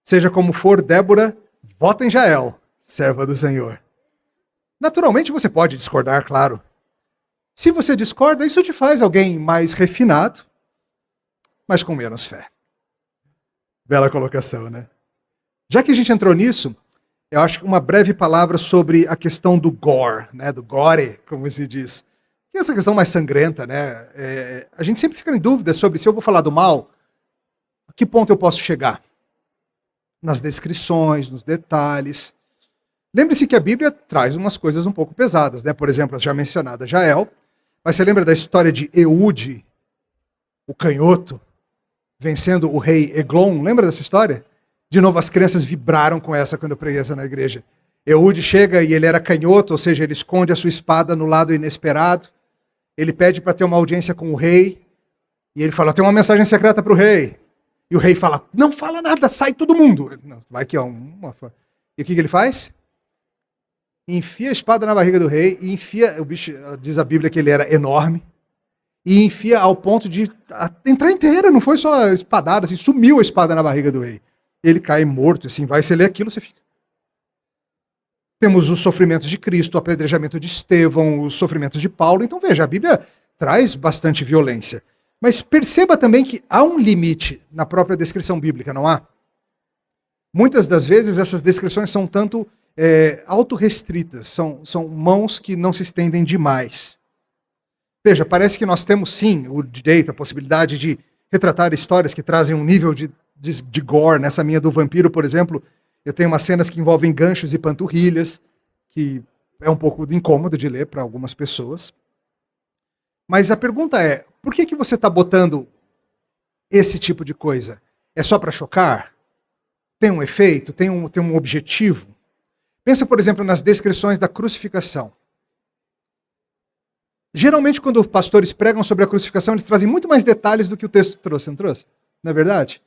[SPEAKER 2] Seja como for, Débora, vota em Jael, serva do Senhor. Naturalmente você pode discordar, claro. Se você discorda, isso te faz alguém mais refinado, mas com menos fé. Bela colocação, né? Já que a gente entrou nisso, eu acho que uma breve palavra sobre a questão do gore, né? Do gore, como se diz. Que é essa questão mais sangrenta, né? A gente sempre fica em dúvida sobre se eu vou falar do mal, a que ponto eu posso chegar? Nas descrições, nos detalhes. Lembre-se que a Bíblia traz umas coisas um pouco pesadas, né? Por exemplo, a já mencionada Jael. Mas você lembra da história de Eude, o canhoto, vencendo o rei Eglon? Lembra dessa história? De novo, as crianças vibraram com essa quando eu preguei essa na igreja. Eude chega e ele era canhoto, ou seja, ele esconde a sua espada no lado inesperado. Ele pede para ter uma audiência com o rei. E ele fala, tem uma mensagem secreta para o rei. E o rei fala, não fala nada, sai todo mundo. Não, vai que é uma... E o que ele faz? Enfia a espada na barriga do rei, e enfia, o bicho, diz a Bíblia que ele era enorme, e enfia ao ponto de entrar inteira, não foi só espadada, assim, sumiu a espada na barriga do rei. Ele cai morto, assim, vai, você lê aquilo, você fica. Temos os sofrimentos de Cristo, o apedrejamento de Estevão, os sofrimentos de Paulo, então veja, a Bíblia traz bastante violência. Mas perceba também que há um limite na própria descrição bíblica, não há? Muitas das vezes essas descrições são tanto autorrestritas, são mãos que não se estendem demais. Veja, parece que nós temos sim o direito, a possibilidade de retratar histórias que trazem um nível de gore. Nessa minha do vampiro, por exemplo, eu tenho umas cenas que envolvem ganchos e panturrilhas, que é um pouco incômodo de ler para algumas pessoas. Mas a pergunta é, por que você está botando esse tipo de coisa? É só para chocar? Tem um efeito? Tem um objetivo? Pensa, por exemplo, nas descrições da crucificação. Geralmente, quando os pastores pregam sobre a crucificação, eles trazem muito mais detalhes do que o texto trouxe, não trouxe? Não é verdade?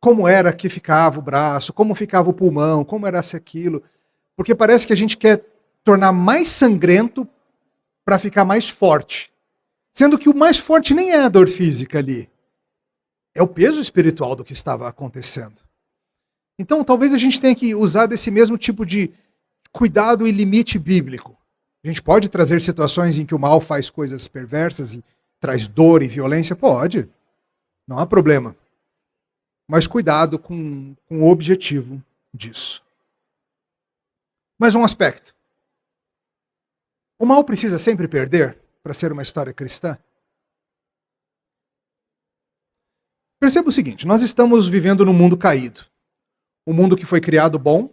[SPEAKER 2] Como era que ficava o braço, como ficava o pulmão, como era aquilo. Porque parece que a gente quer tornar mais sangrento para ficar mais forte. Sendo que o mais forte nem é a dor física ali. É o peso espiritual do que estava acontecendo. Então, talvez a gente tenha que usar desse mesmo tipo de cuidado e limite bíblico. A gente pode trazer situações em que o mal faz coisas perversas e traz dor e violência? Pode. Não há problema. Mas cuidado com o objetivo disso. Mais um aspecto. O mal precisa sempre perder para ser uma história cristã? Perceba o seguinte, nós estamos vivendo num mundo caído. Um mundo que foi criado bom,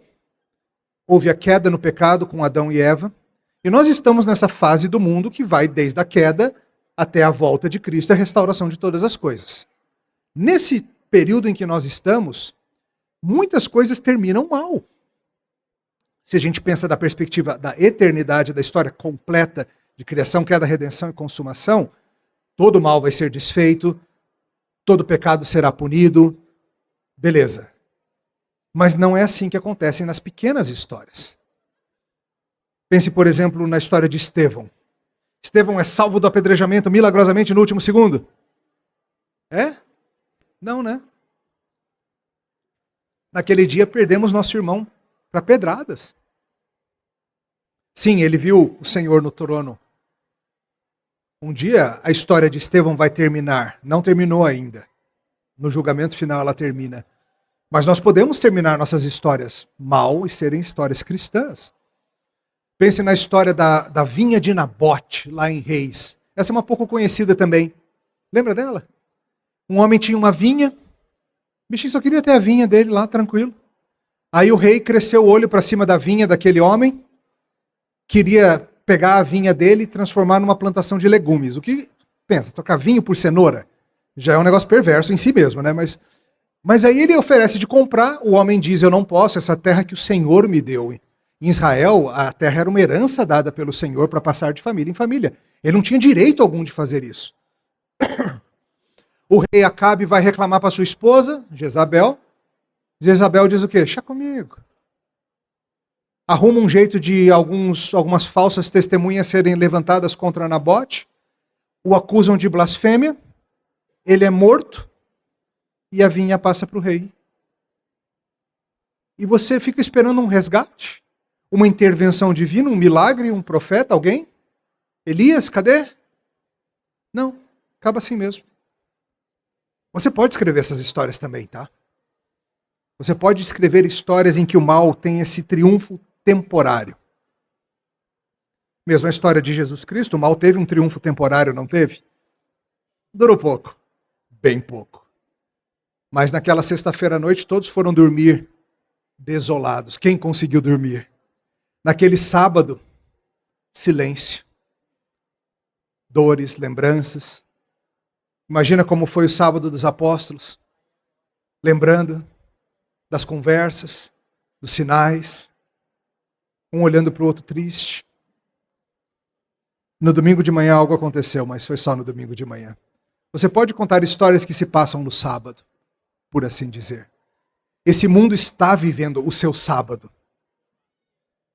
[SPEAKER 2] houve a queda no pecado com Adão e Eva, e nós estamos nessa fase do mundo que vai desde a queda até a volta de Cristo e a restauração de todas as coisas. Nesse período em que nós estamos, muitas coisas terminam mal. Se a gente pensa da perspectiva da eternidade, da história completa de criação, queda, redenção e consumação, todo mal vai ser desfeito, todo pecado será punido, beleza. Mas não é assim que acontece nas pequenas histórias. Pense, por exemplo, na história de Estevão. Estevão é salvo do apedrejamento milagrosamente no último segundo? É? Não, né? Naquele dia perdemos nosso irmão para pedradas. Sim, ele viu o Senhor no trono. Um dia a história de Estevão vai terminar. Não terminou ainda. No julgamento final ela termina. Mas nós podemos terminar nossas histórias mal e serem histórias cristãs. Pense na história da vinha de Nabote, lá em Reis. Essa é uma pouco conhecida também. Lembra dela? Um homem tinha uma vinha, o bichinho só queria ter a vinha dele lá, tranquilo. Aí o rei cresceu o olho para cima da vinha daquele homem, queria pegar a vinha dele e transformar numa plantação de legumes. O que, pensa, trocar vinho por cenoura? Já é um negócio perverso em si mesmo, né? Mas aí ele oferece de comprar, o homem diz, eu não posso, essa terra que o Senhor me deu. Em Israel, a terra era uma herança dada pelo Senhor para passar de família em família. Ele não tinha direito algum de fazer isso. O rei Acabe vai reclamar para sua esposa, Jezabel. Jezabel diz o quê? Deixa comigo. Arruma um jeito de algumas falsas testemunhas serem levantadas contra Nabote. O acusam de blasfêmia. Ele é morto. E a vinha passa para o rei. E você fica esperando um resgate? Uma intervenção divina, um milagre, um profeta, alguém? Elias, cadê? Não, acaba assim mesmo. Você pode escrever essas histórias também, tá? Você pode escrever histórias em que o mal tem esse triunfo temporário. Mesmo a história de Jesus Cristo, o mal teve um triunfo temporário, não teve? Durou pouco, bem pouco. Mas naquela sexta-feira à noite todos foram dormir desolados. Quem conseguiu dormir? Naquele sábado, silêncio, dores, lembranças. Imagina como foi o sábado dos apóstolos, lembrando das conversas, dos sinais, um olhando para o outro triste. No domingo de manhã algo aconteceu, mas foi só no domingo de manhã. Você pode contar histórias que se passam no sábado, por assim dizer. Esse mundo está vivendo o seu sábado.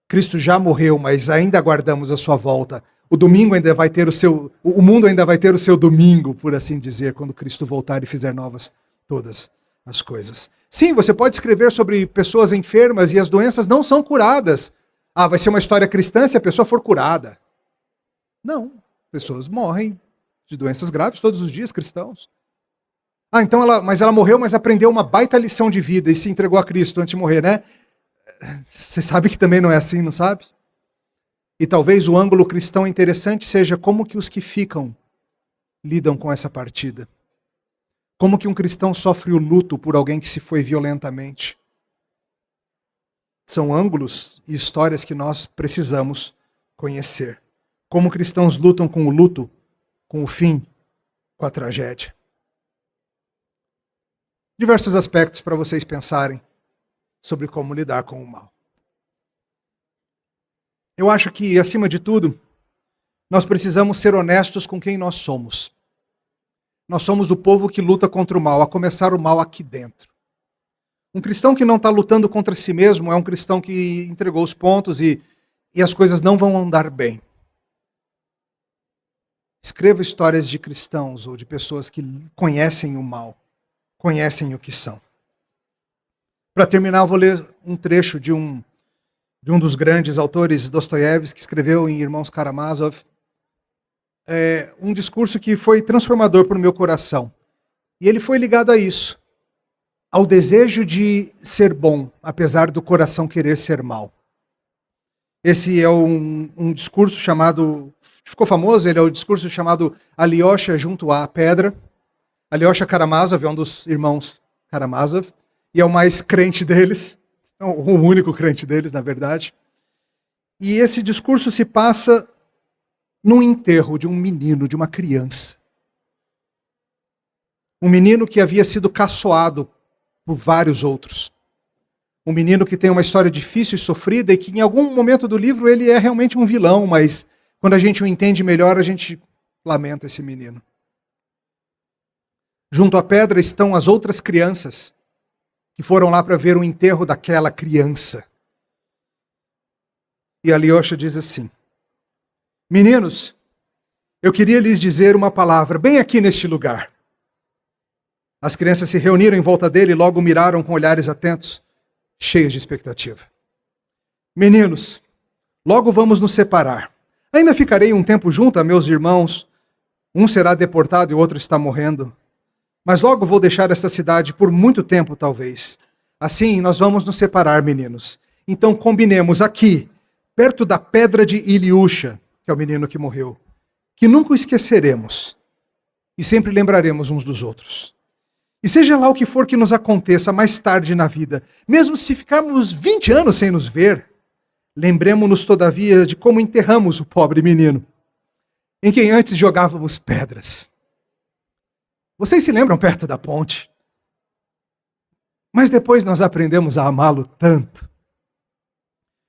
[SPEAKER 2] Cristo já morreu, mas ainda aguardamos a sua volta. O domingo ainda vai ter o mundo ainda vai ter o seu domingo, por assim dizer, quando Cristo voltar e fizer novas todas as coisas. Sim, você pode escrever sobre pessoas enfermas e as doenças não são curadas. Ah, vai ser uma história cristã se a pessoa for curada. Não, pessoas morrem de doenças graves todos os dias, cristãos. Ah, então ela morreu, mas aprendeu uma baita lição de vida e se entregou a Cristo antes de morrer, né? Você sabe que também não é assim, não sabe? E talvez o ângulo cristão interessante seja como que os que ficam lidam com essa partida. Como que um cristão sofre o luto por alguém que se foi violentamente. São ângulos e histórias que nós precisamos conhecer. Como cristãos lutam com o luto, com o fim, com a tragédia. Diversos aspectos para vocês pensarem sobre como lidar com o mal. Eu acho que, acima de tudo, nós precisamos ser honestos com quem nós somos. Nós somos o povo que luta contra o mal, a começar o mal aqui dentro. Um cristão que não está lutando contra si mesmo é um cristão que entregou os pontos e as coisas não vão andar bem. Escreva histórias de cristãos ou de pessoas que conhecem o mal, conhecem o que são. Para terminar, eu vou ler um trecho de um dos grandes autores, Dostoiévski, que escreveu em Irmãos Karamazov, um discurso que foi transformador para o meu coração. E ele foi ligado a isso, ao desejo de ser bom, apesar do coração querer ser mal. Esse é um discurso chamado, ficou famoso, ele é o discurso chamado Alyosha junto à pedra. Alyosha Karamazov é um dos irmãos Karamazov, e é o mais crente deles, o único crente deles, na verdade. E esse discurso se passa num enterro de um menino, de uma criança. Um menino que havia sido caçoado por vários outros. Um menino que tem uma história difícil e sofrida e que em algum momento do livro ele é realmente um vilão, mas quando a gente o entende melhor, a gente lamenta esse menino. Junto à pedra estão as outras crianças que foram lá para ver o enterro daquela criança. E Alyosha diz assim: meninos, eu queria lhes dizer uma palavra bem aqui neste lugar. As crianças se reuniram em volta dele e logo o miraram com olhares atentos, cheios de expectativa. Meninos, logo vamos nos separar. Ainda ficarei um tempo junto a meus irmãos. Um será deportado e o outro está morrendo. Mas logo vou deixar esta cidade por muito tempo, talvez. Assim, nós vamos nos separar, meninos. Então combinemos aqui, perto da pedra de Iliusha, que é o menino que morreu, que nunca o esqueceremos e sempre lembraremos uns dos outros. E seja lá o que for que nos aconteça mais tarde na vida, mesmo se ficarmos 20 anos sem nos ver, lembremos-nos todavia de como enterramos o pobre menino, em quem antes jogávamos pedras. Vocês se lembram perto da ponte? Mas depois nós aprendemos a amá-lo tanto.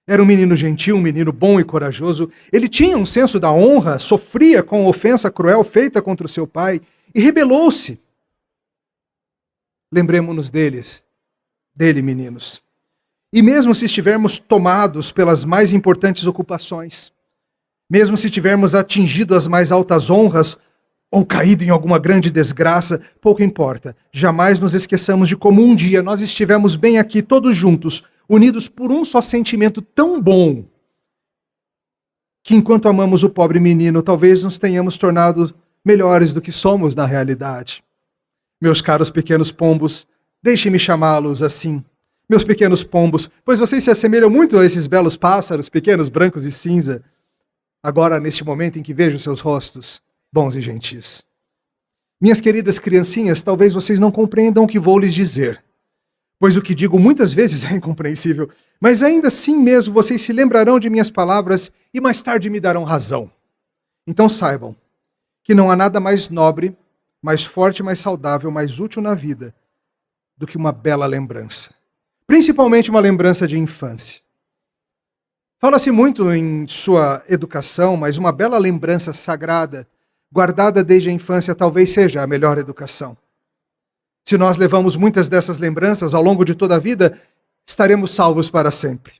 [SPEAKER 2] Era um menino gentil, um menino bom e corajoso. Ele tinha um senso da honra, sofria com a ofensa cruel feita contra o seu pai e rebelou-se. Lembremos-nos dele, meninos. E mesmo se estivermos tomados pelas mais importantes ocupações, mesmo se tivermos atingido as mais altas honras, ou caído em alguma grande desgraça, pouco importa. Jamais nos esqueçamos de como um dia nós estivemos bem aqui, todos juntos, unidos por um só sentimento tão bom, que enquanto amamos o pobre menino, talvez nos tenhamos tornado melhores do que somos na realidade. Meus caros pequenos pombos, deixem-me chamá-los assim. meus pequenos pombos, pois vocês se assemelham muito a esses belos pássaros, pequenos, brancos e cinza. Agora, neste momento em que vejo seus rostos, bons e gentis. Minhas queridas criancinhas, talvez vocês não compreendam o que vou lhes dizer, pois o que digo muitas vezes é incompreensível, mas ainda assim mesmo vocês se lembrarão de minhas palavras e mais tarde me darão razão. Então saibam que não há nada mais nobre, mais forte, mais saudável, mais útil na vida do que uma bela lembrança. Principalmente uma lembrança de infância. Fala-se muito em sua educação, mas uma bela lembrança sagrada, guardada desde a infância, talvez seja a melhor educação. Se nós levamos muitas dessas lembranças ao longo de toda a vida, estaremos salvos para sempre.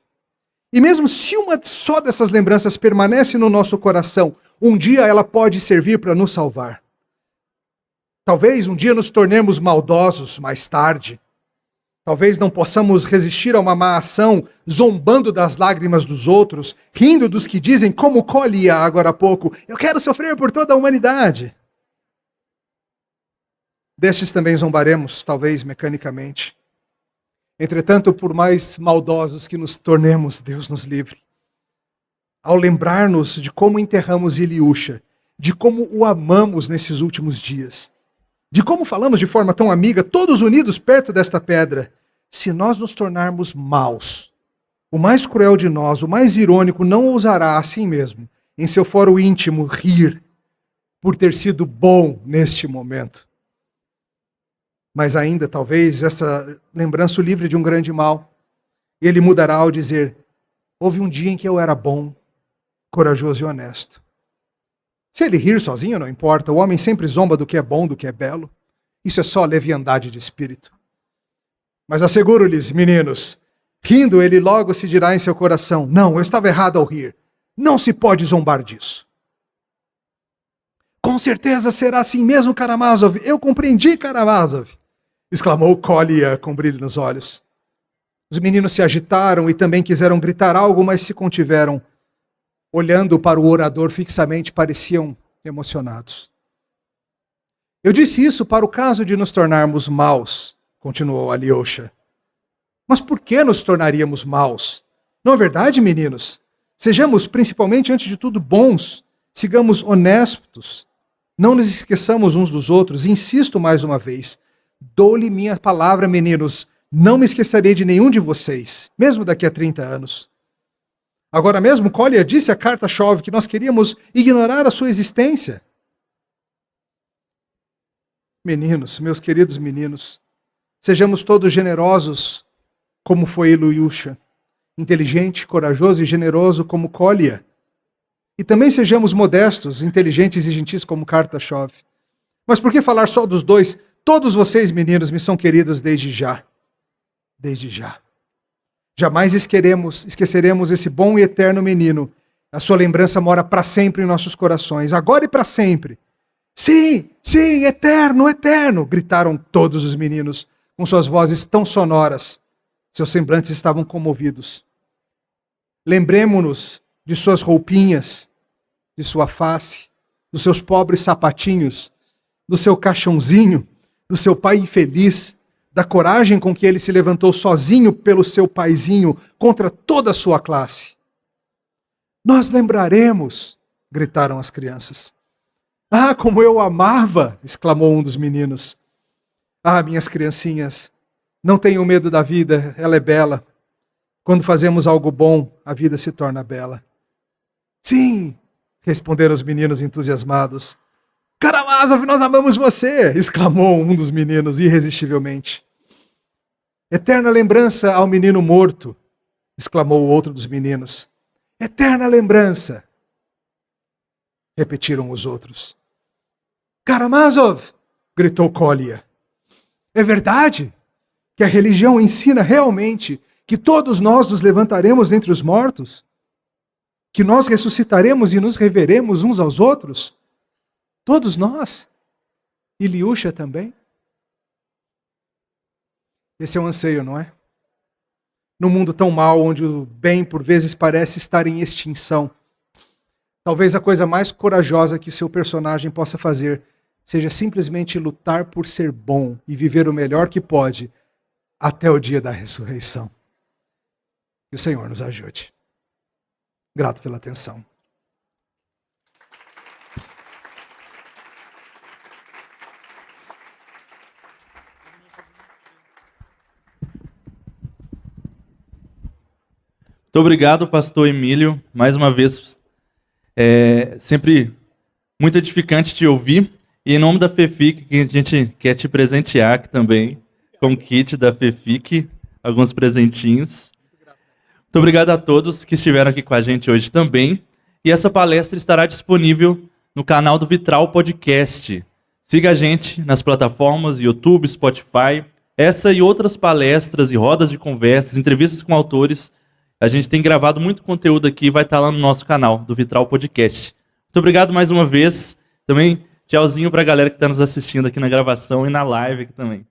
[SPEAKER 2] E mesmo se uma só dessas lembranças permanece no nosso coração, um dia ela pode servir para nos salvar. Talvez um dia nos tornemos maldosos mais tarde. Talvez não possamos resistir a uma má ação, zombando das lágrimas dos outros, rindo dos que dizem, como Colia agora há pouco, eu quero sofrer por toda a humanidade. Destes também zombaremos, talvez mecanicamente. Entretanto, por mais maldosos que nos tornemos, Deus nos livre. Ao lembrar-nos de como enterramos Iliusha, de como o amamos nesses últimos dias, de como falamos de forma tão amiga, todos unidos perto desta pedra, se nós nos tornarmos maus, o mais cruel de nós, o mais irônico, não ousará assim mesmo, em seu foro íntimo, rir por ter sido bom neste momento. Mas ainda, talvez, essa lembrança o livre de um grande mal. Ele mudará ao dizer, houve um dia em que eu era bom, corajoso e honesto. Se ele rir sozinho, não importa, o homem sempre zomba do que é bom, do que é belo. Isso é só leviandade de espírito. Mas asseguro-lhes, meninos, rindo ele logo se dirá em seu coração, não, eu estava errado ao rir. Não se pode zombar disso. Com certeza será assim mesmo, Karamazov. Eu compreendi, Karamazov. Exclamou Colia com brilho nos olhos. Os meninos se agitaram e também quiseram gritar algo, mas se contiveram. Olhando para o orador fixamente, pareciam emocionados. Eu disse isso para o caso de nos tornarmos maus, continuou Alyosha. Mas por que nos tornaríamos maus? Não é verdade, meninos? Sejamos, principalmente, antes de tudo, bons. Sigamos honestos. Não nos esqueçamos uns dos outros. Insisto mais uma vez. Dou-lhe minha palavra, meninos. Não me esquecerei de nenhum de vocês, mesmo daqui a 30 anos. Agora mesmo, Colia disse a Kartashov que nós queríamos ignorar a sua existência. Meninos, meus queridos meninos, sejamos todos generosos, como foi Ilyusha, inteligente, corajoso e generoso como Colia. E também sejamos modestos, inteligentes e gentis como Kartashov. Mas por que falar só dos dois? Todos vocês, meninos, me são queridos desde já. Desde já. Jamais esqueceremos esse bom e eterno menino. A sua lembrança mora para sempre em nossos corações, agora e para sempre. Sim, sim, eterno, eterno, gritaram todos os meninos, com suas vozes tão sonoras. Seus semblantes estavam comovidos. Lembremo-nos de suas roupinhas, de sua face, dos seus pobres sapatinhos, do seu caixãozinho, do seu pai infeliz, da coragem com que ele se levantou sozinho pelo seu paizinho contra toda a sua classe. Nós lembraremos, gritaram as crianças. Ah, como eu amava, exclamou um dos meninos. Ah, minhas criancinhas, não tenham medo da vida, ela é bela. Quando fazemos algo bom, a vida se torna bela. Sim, responderam os meninos entusiasmados. Karamazov, nós amamos você! Exclamou um dos meninos irresistivelmente. Eterna lembrança ao menino morto! Exclamou o outro dos meninos. Eterna lembrança! Repetiram os outros. Karamazov! Gritou Colia. É verdade que a religião ensina realmente que todos nós nos levantaremos entre os mortos? Que nós ressuscitaremos e nos reveremos uns aos outros? Todos nós? Ilyusha também? Esse é o anseio, não é? Num mundo tão mau, onde o bem por vezes parece estar em extinção, talvez a coisa mais corajosa que seu personagem possa fazer seja simplesmente lutar por ser bom e viver o melhor que pode, até o dia da ressurreição. Que o Senhor nos ajude. Grato pela atenção.
[SPEAKER 3] Muito obrigado, pastor Emílio. Mais uma vez, sempre muito edificante te ouvir. E em nome da FEFIC, que a gente quer te presentear aqui também, com o kit da FEFIC, alguns presentinhos. Muito obrigado a todos que estiveram aqui com a gente hoje também. E essa palestra estará disponível no canal do Vitral Podcast. Siga a gente nas plataformas YouTube, Spotify. Essa e outras palestras e rodas de conversas, entrevistas com autores. A gente tem gravado muito conteúdo aqui, vai estar lá no nosso canal do Vitral Podcast. Muito obrigado mais uma vez. Também tchauzinho para a galera que está nos assistindo aqui na gravação e na live aqui também.